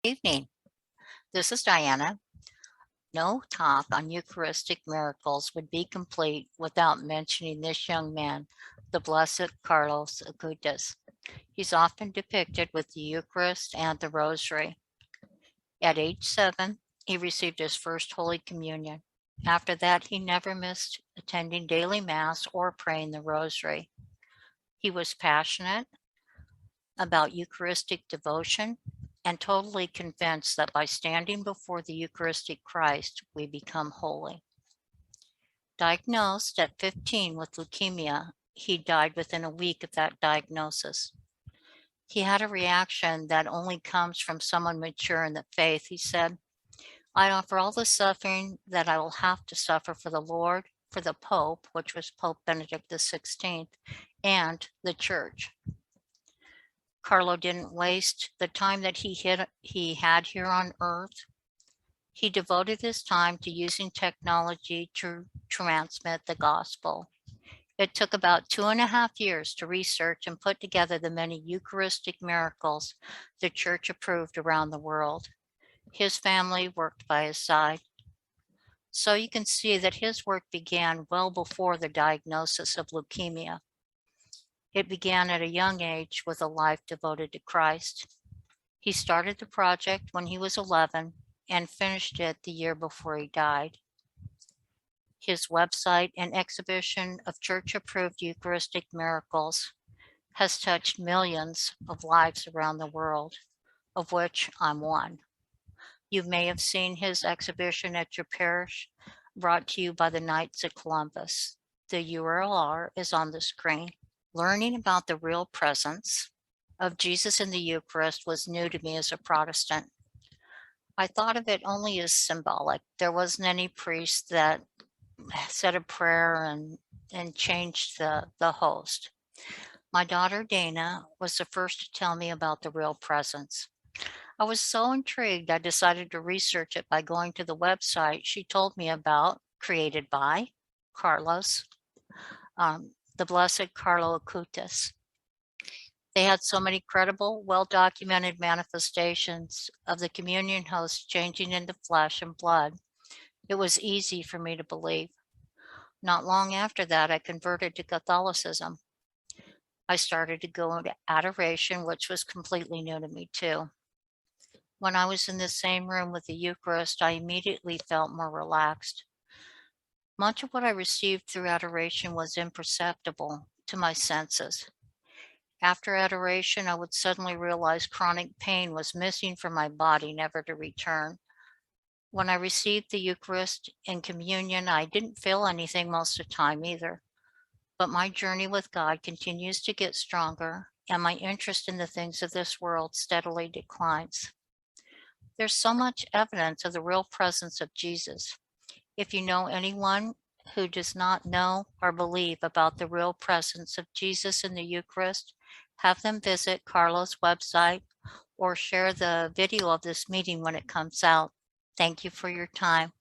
Evening. This is Diana. No talk on Eucharistic miracles would be complete without mentioning this young man, the Blessed Carlos Acutis. He's often depicted with the Eucharist and the Rosary. At age 7, he received his first Holy Communion. After that, he never missed attending daily Mass or praying the Rosary. He was passionate about Eucharistic devotion and totally convinced that by standing before the Eucharistic Christ, we become holy. Diagnosed at 15 with leukemia, he died within a week of that diagnosis. He had a reaction that only comes from someone mature in the faith. He said, "I offer all the suffering that I will have to suffer for the Lord, for the Pope," which was Pope Benedict XVI, "and the Church." Carlo didn't waste the time that he had here on earth. He devoted his time to using technology to transmit the gospel. It took about 2.5 years to research and put together the many Eucharistic miracles the Church approved around the world. His family worked by his side. So you can see that his work began well before the diagnosis of leukemia. It began at a young age with a life devoted to Christ. He started the project when he was 11 and finished it the year before he died. His website and exhibition of church-approved Eucharistic miracles has touched millions of lives around the world, of which I'm one. You may have seen his exhibition at your parish, brought to you by the Knights of Columbus. The URL is on the screen. Learning about the real presence of Jesus in the Eucharist was new to me as a Protestant. I thought of it only as symbolic. There wasn't any priest that said a prayer and changed the host. My daughter Dana was the first to tell me about the real presence. I was so intrigued, I decided to research it by going to the website she told me about, created by Carlos, the Blessed Carlo Acutis. They had so many credible, well-documented manifestations of the communion host changing into flesh and blood. It was easy for me to believe. Not long after that, I converted to Catholicism. I started to go into adoration, which was completely new to me too. When I was in the same room with the Eucharist, I immediately felt more relaxed. Much of what I received through adoration was imperceptible to my senses. After adoration, I would suddenly realize chronic pain was missing from my body, never to return. When I received the Eucharist and communion, I didn't feel anything most of the time either. But my journey with God continues to get stronger, and my interest in the things of this world steadily declines. There's so much evidence of the real presence of Jesus. If you know anyone who does not know or believe about the real presence of Jesus in the Eucharist, have them visit Carlo's website or share the video of this meeting when it comes out. Thank you for your time.